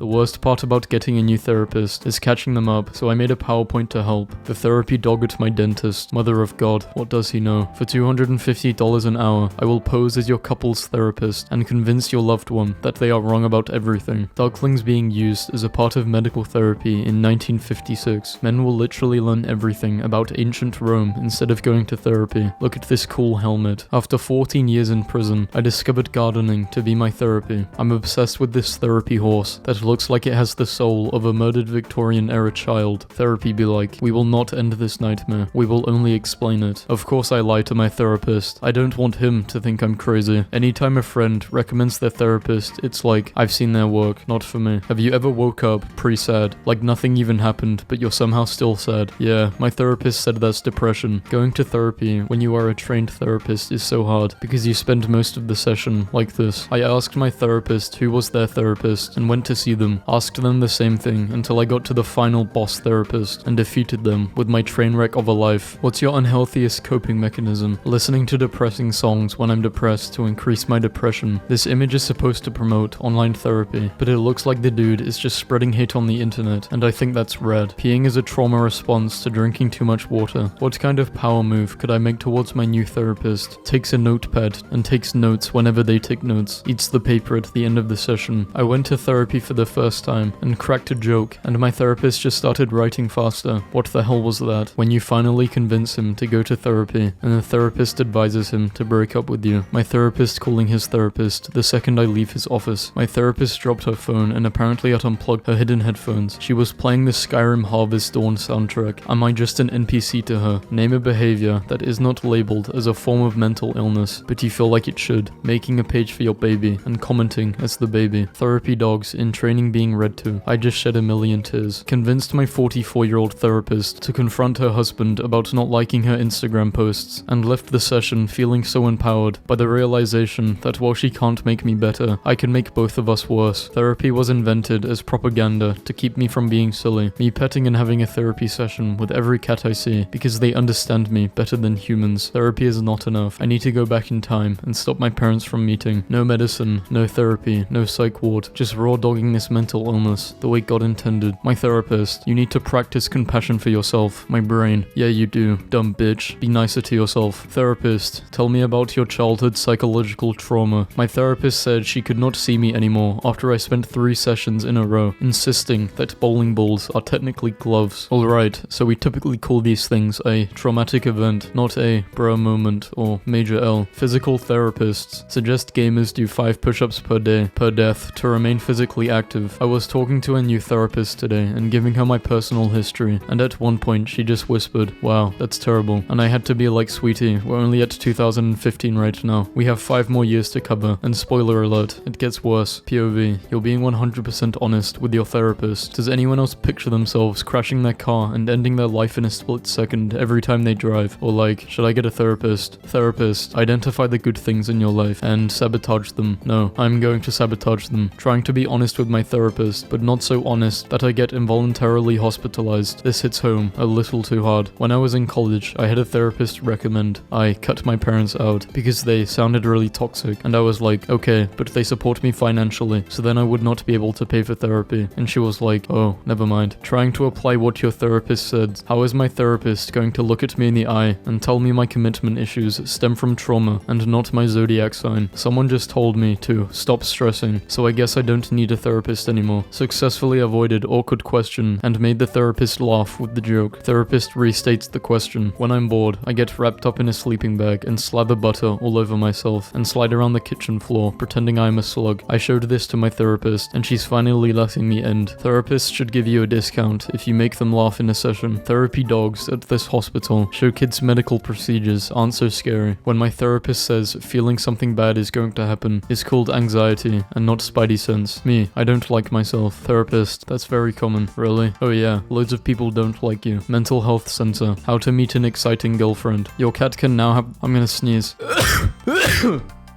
The worst part about getting a new therapist is catching them up, so I made a PowerPoint to help. The therapy dog at my dentist. Mother of God, what does he know? For $250 an hour, I will pose as your couple's therapist and convince your loved one that they are wrong about everything. Ducklings being used as a part of medical therapy in 1956. Men will literally learn everything about ancient Rome instead of going to therapy. Look at this cool helmet. After 14 years in prison, I discovered gardening to be my therapy. I'm obsessed with this therapy horse that looks like it has the soul of a murdered Victorian-era child. Therapy be like, we will not end this nightmare. We will only explain it. Of course I lie to my therapist. I don't want him to think I'm crazy. Anytime a friend recommends their therapist, it's like, I've seen their work, not for me. Have you ever woke up pre-sad, like nothing even happened, but you're somehow still sad? Yeah, my therapist said that's depression. Going to therapy when you are a trained therapist is so hard because you spend most of the session like this. I asked my therapist who was their therapist and went to see them, asked them the same thing until I got to the final boss therapist and defeated them with my train wreck of a life. What's your unhealthiest coping mechanism? Listening to depressing songs when I'm depressed to increase my depression. This image is supposed to promote online therapy, but it looks like the dude is just spreading hate on the internet, and I think that's red. Peeing is a trauma response to drinking too much water. What kind of power move could I make towards my new therapist? Takes a notepad and takes notes whenever they take notes. Eats the paper at the end of the session. I went to therapy for the first time and cracked a joke, and my therapist just started writing faster. What the hell was that? When you finally convince him to go to therapy, and the therapist advises him to break up with you. My therapist calling his therapist the second I leave his office. My therapist dropped her phone and apparently had unplugged her hidden headphones. She was playing the Skyrim Harvest Dawn soundtrack. Am I just an NPC to her? Name a behavior that is not labeled as a form of mental illness, but you feel like it should. Making a page for your baby and commenting as the baby. Therapy dogs in training being read to. I just shed a million tears. Convinced my 44-year-old therapist to confront her husband about not liking her Instagram posts, and left the session feeling so empowered by the realization that while she can't make me better, I can make both of us worse. Therapy was invented as propaganda to keep me from being silly. Me petting and having a therapy session with every cat I see because they understand me better than humans. Therapy is not enough. I need to go back in time and stop my parents from meeting. No medicine, no therapy, no psych ward, just raw dogging this mental illness the way God intended. My therapist, you need to practice compassion for yourself. My brain, yeah you do, dumb bitch. Be nicer to yourself. Therapist, tell me about your childhood psychological trauma. My therapist said she could not see me anymore after I spent 3 sessions in a row, insisting that bowling balls are technically gloves. Alright, so we typically call these things a traumatic event, not a bro moment or major L. Physical therapists suggest gamers do 5 push-ups per day, per death, to remain physically active. I was talking to a new therapist today and giving her my personal history, and at one point she just whispered, wow, that's terrible. And I had to be like, sweetie, we're only at 2015 right now. We have 5 more years to cover, and spoiler alert, it gets worse. POV, you're being 100% honest with your therapist. Does anyone else picture themselves crashing their car and ending their life in a split second every time they drive? Or like, should I get a therapist? Therapist, identify the good things in your life and sabotage them. No, I'm going to sabotage them. Trying to be honest with my therapist, but not so honest that I get involuntarily hospitalized. This hits home a little too hard. When I was in college, I had a therapist recommend I cut my parents out because they sounded really toxic, and I was like, okay, but they support me financially, so then I would not be able to pay for therapy. And she was like, oh, never mind. Trying to apply what your therapist said. How is my therapist going to look at me in the eye and tell me my commitment issues stem from trauma and not my zodiac sign? Someone just told me to stop stressing, so I guess I don't need a therapist anymore. Successfully avoided awkward question and made the therapist laugh with the joke. Therapist restates the question. When I'm bored, I get wrapped up in a sleeping bag and slather butter all over myself and slide around the kitchen floor pretending I'm a slug. I showed this to my therapist and she's finally letting me end. Therapists should give you a discount if you make them laugh in a session. Therapy dogs at this hospital show kids medical procedures aren't so scary. When my therapist says feeling something bad is going to happen is called anxiety and not spidey sense. Me, I don't like myself. Therapist, that's very common. Really? Oh yeah, loads of people don't like you. Mental health center. How to meet an exciting girlfriend. Your cat can now have... I'm gonna sneeze.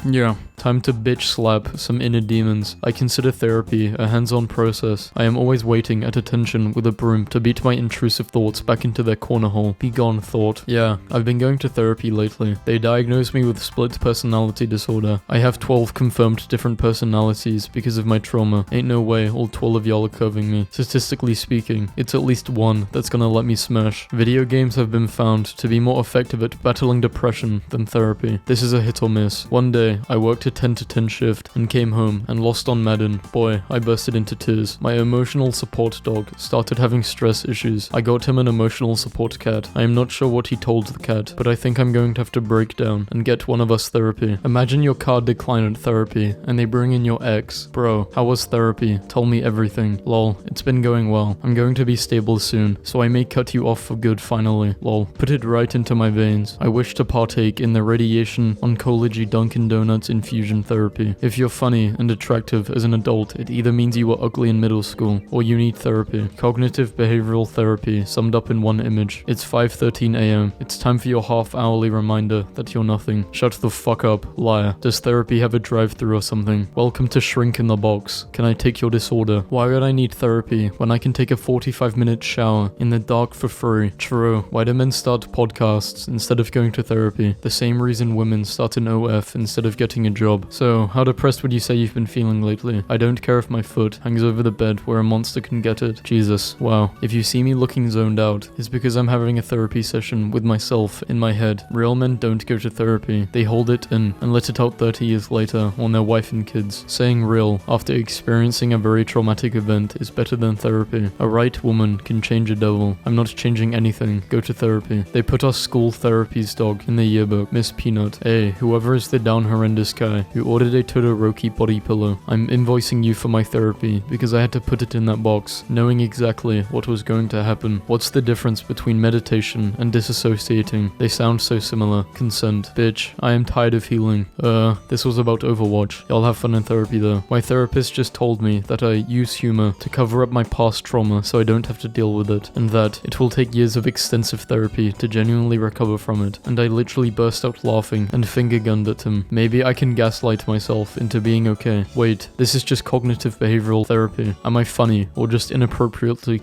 Yeah. Time to bitch slap some inner demons. I consider therapy a hands-on process. I am always waiting at attention with a broom to beat my intrusive thoughts back into their corner hole. Be gone, thought. Yeah, I've been going to therapy lately. They diagnosed me with split personality disorder. I have 12 confirmed different personalities because of my trauma. Ain't no way all 12 of y'all are curving me. Statistically speaking, it's at least one that's gonna let me smash. Video games have been found to be more effective at battling depression than therapy. This is a hit or miss. One day, I worked a 10 to 10 shift and came home and lost on Madden. Boy, I bursted into tears. My emotional support dog started having stress issues. I got him an emotional support cat. I am not sure what he told the cat, but I think I'm going to have to break down and get one of us therapy. Imagine your car decline at therapy and they bring in your ex. Bro, how was therapy? Tell me everything. Lol, it's been going well. I'm going to be stable soon, so I may cut you off for good finally. Lol, put it right into my veins. I wish to partake in the radiation oncology Dunkin' Donuts infusion therapy. If you're funny and attractive as an adult, it either means you were ugly in middle school or you need therapy. Cognitive behavioral therapy summed up in one image. It's 5:13 a.m. It's time for your half-hourly reminder that you're nothing. Shut the fuck up, liar. Does therapy have a drive-thru or something? Welcome to Shrink in the Box. Can I take your disorder? Why would I need therapy when I can take a 45-minute shower in the dark for free? True. Why do men start podcasts instead of going to therapy? The same reason women start an OF instead of getting a job. So, how depressed would you say you've been feeling lately? I don't care if my foot hangs over the bed where a monster can get it. Jesus, wow. If you see me looking zoned out, it's because I'm having a therapy session with myself in my head. Real men don't go to therapy. They hold it in and let it out 30 years later on their wife and kids. Saying real after experiencing a very traumatic event is better than therapy. A right woman can change a devil. I'm not changing anything. Go to therapy. They put our school therapy's dog in the yearbook. Miss Peanut. Hey, whoever is the down horrendous guy who ordered a Todoroki body pillow. I'm invoicing you for my therapy because I had to put it in that box, knowing exactly what was going to happen. What's the difference between meditation and disassociating? They sound so similar. Consent. Bitch, I am tired of healing. This was about Overwatch. Y'all have fun in therapy though. My therapist just told me that I use humor to cover up my past trauma so I don't have to deal with it, and that it will take years of extensive therapy to genuinely recover from it. And I literally burst out laughing and finger gunned at him. Maybe I can gaslight myself into being okay. Wait, this is just cognitive behavioral therapy. Am I funny or just inappropriately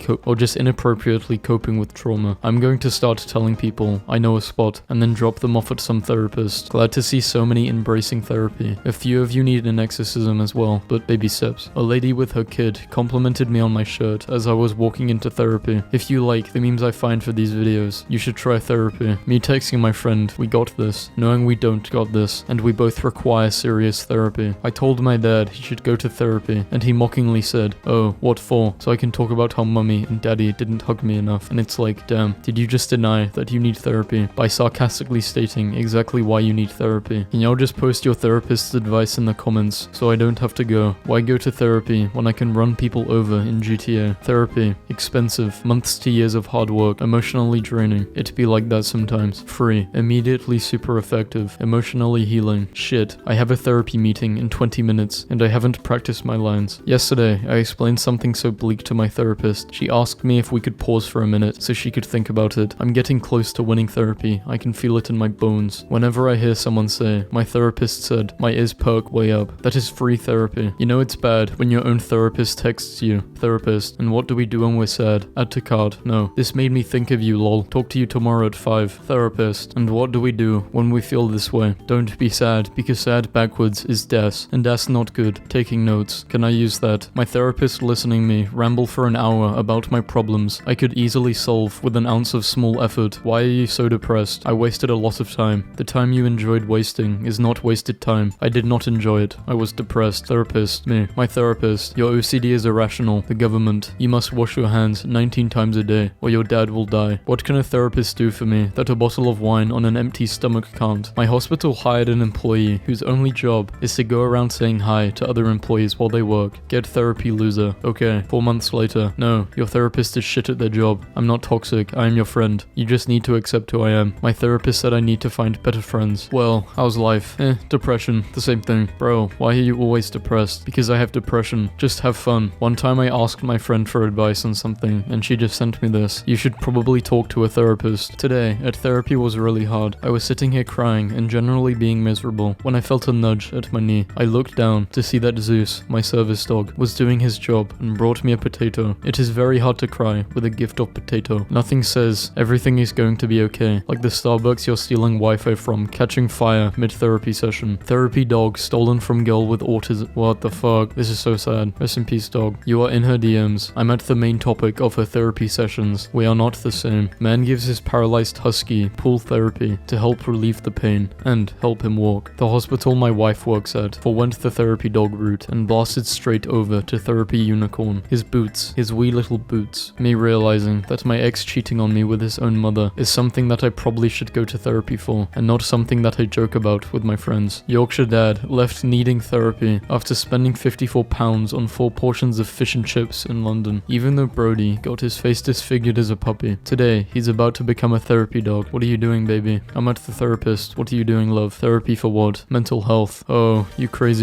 coping with trauma? I'm going to start telling people I know a spot and then drop them off at some therapist. Glad to see so many embracing therapy. A few of you need an exorcism as well, but baby steps. A lady with her kid complimented me on my shirt as I was walking into therapy. If you like the memes I find for these videos, you should try therapy. Me texting my friend, we got this, knowing we don't got this, and we both require serious therapy. I told my dad he should go to therapy, and he mockingly said, oh, what for? So I can talk about how mummy and daddy didn't hug me enough. And it's like, damn, did you just deny that you need therapy by sarcastically stating exactly why you need therapy? Can y'all just post your therapist's advice in the comments so I don't have to go? Why go to therapy when I can run people over in GTA? Therapy, expensive, months to years of hard work, emotionally draining. It be like that sometimes. Free, immediately super effective, emotionally healing. Shit, I have a therapy meeting in 20 minutes and I haven't practiced my lines. Yesterday, I explained something so bleak to my therapist. She asked me if we could pause for a minute so she could think about it. I'm getting close to winning therapy. I can feel it in my bones. Whenever I hear someone say, my therapist said, my ears perk way up. That is free therapy. You know it's bad when your own therapist texts you, therapist, and what do we do when we're sad? Add to card. No. This made me think of you, lol. Talk to you tomorrow at 5. Therapist. And what do we do when we feel this way? Don't be sad, because sad backwards is das, and das not good. Taking notes. Can I use that? My therapist listening me ramble for an hour about my problems I could easily solve with an ounce of small effort. Why are you so depressed? I wasted a lot of time. The time you enjoyed wasting is not wasted time. I did not enjoy it. I was depressed. Therapist. Me. My therapist. Your OCD is irrational. The government. You must wash your hands 19 times a day, or your dad will die. What can a therapist do for me that a bottle of wine on an empty stomach can't? My hospital hired an employee whose only job is to go around saying hi to other employees while they work. Get therapy, loser. Okay. 4 months later. No, your therapist is shit at their job. I'm not toxic. I am your friend. You just need to accept who I am. My therapist said I need to find better friends. Well, how's life? Depression. The same thing. Bro, why are you always depressed? Because I have depression. Just have fun. One time I asked my friend for advice on something and she just sent me this. You should probably talk to a therapist. Today, at therapy was really hard. I was sitting here crying and generally being miserable when I felt felt a nudge at my knee. I looked down to see that Zeus, my service dog, was doing his job and brought me a potato. It is very hard to cry with a gift of potato. Nothing says everything is going to be okay, like the Starbucks you're stealing Wi-Fi from catching fire mid-therapy session. Therapy dog stolen from girl with autism. What the fuck? This is so sad. Rest in peace, dog. You are in her DMs. I'm at the main topic of her therapy sessions. We are not the same. Man gives his paralyzed husky pool therapy to help relieve the pain and help him walk. The hospital my wife works at forwent the therapy dog route and blasted straight over to therapy unicorn. His boots, his wee little boots. Me realizing that my ex cheating on me with his own mother is something that I probably should go to therapy for, and not something that I joke about with my friends. Yorkshire dad left needing therapy after spending £54 on 4 portions of fish and chips in London, even though Brody got his face disfigured as a puppy. Today, he's about to become a therapy dog. What are you doing, baby? I'm at the therapist. What are you doing, love? Therapy for what? Mental health. Oh, you crazy.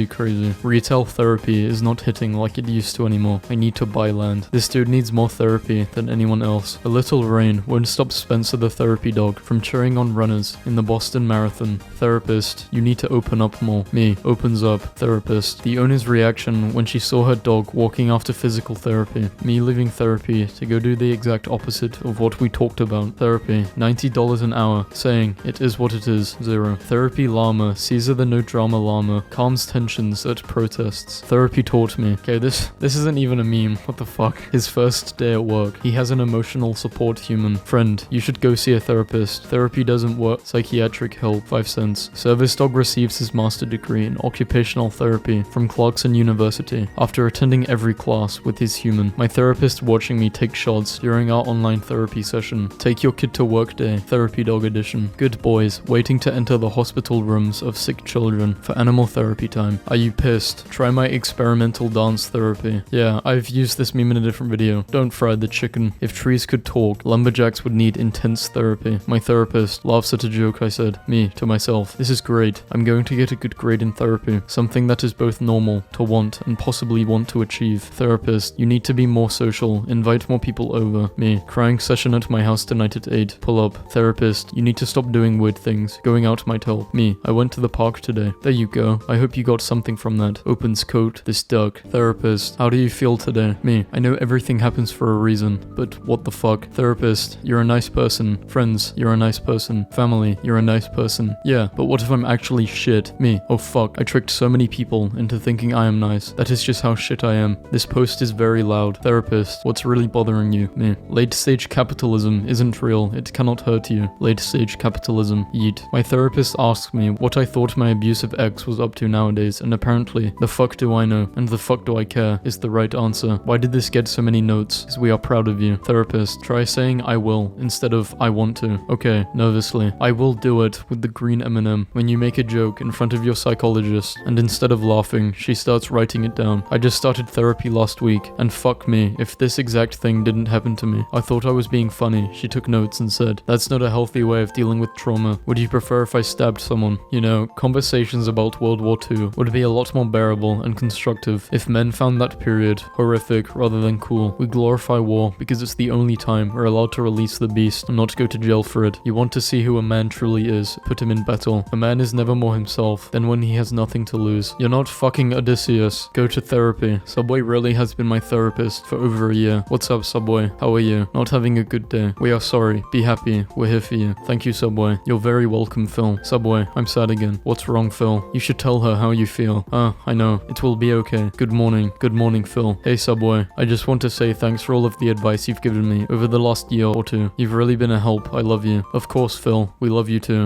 Retail therapy is not hitting like it used to anymore. I need to buy land. This dude needs more therapy than anyone else. A little rain won't stop Spencer the therapy dog from cheering on runners in the Boston Marathon. Therapist, you need to open up more. Me, opens up. Therapist. The owner's reaction when she saw her dog walking after physical therapy. Me leaving therapy to go do the exact opposite of what we talked about. Therapy, $90 an hour, saying it is what it is. 0. Therapy llama, Caesar the no drama llama, calms tensions at protests. Therapy taught me. Okay, this isn't even a meme. What the fuck? His first day at work. He has an emotional support human. Friend, you should go see a therapist. Therapy doesn't work. Psychiatric help. 5 cents. Service dog receives his master degree in occupational therapy from Clarkson University after attending every class with his human. My therapist watching me take shots during our online therapy session. Take your kid to work day. Therapy dog edition. Good boys waiting to enter the hospital rooms of sick children for animal therapy time. Are you pissed? Try my experimental dance therapy. Yeah, I've used this meme in a different video. Don't fry the chicken. If trees could talk, lumberjacks would need intense therapy. My therapist laughs at a joke I said. Me, to myself. This is great. I'm going to get a good grade in therapy. Something that is both normal to want and possibly want to achieve. Therapist, you need to be more social. Invite more people over. Me, crying session at my house tonight at 8. Pull up. Therapist, you need to stop doing weird things. Going out might help. Me, I went to the park today. There you go. I hope you got something from that. Opens coat. This duck. Therapist, how do you feel today? Me, I know everything happens for a reason, but what the fuck? Therapist, you're a nice person. Friends, you're a nice person. Family, you're a nice person. Yeah, but what if I'm actually shit? Me, oh fuck, I tricked so many people into thinking I am nice. That is just how shit I am. This post is very loud. Therapist, what's really bothering you? Me, late stage capitalism isn't real. It cannot hurt you. Late stage capitalism. Yeet. My therapist asked me what I thought my abusive ex was up to nowadays, and apparently, the fuck do I know, and the fuck do I care is the right answer. Why did this get so many notes? Because we are proud of you. Therapist, try saying I will instead of I want to. Okay, nervously. I will do it with the green M&M. When you make a joke in front of your psychologist, and instead of laughing, she starts writing it down. I just started therapy last week, and fuck me if this exact thing didn't happen to me. I thought I was being funny. She took notes and said, that's not a healthy way of dealing with trauma. Would you prefer if I stabbed someone? You know, conversations about World War II would be a lot more bearable and constructive if men found that period horrific rather than cool. We glorify war because it's the only time we're allowed to release the beast and not go to jail for it. You want to see who a man truly is, put him in battle. A man is never more himself than when he has nothing to lose. You're not fucking Odysseus. Go to therapy. Subway really has been my therapist for over a year. What's up, Subway? How are you? Not having a good day. We are sorry. Be happy. We're here for you. Thank you, Subway. You're very welcome, Phil. Subway, I'm sad again. What's wrong, Phil? You should tell her how you feel. I know. It will be okay. Good morning. Good morning, Phil. Hey, Subway. I just want to say thanks for all of the advice you've given me over the last year or two. You've really been a help. I love you. Of course, Phil. We love you too.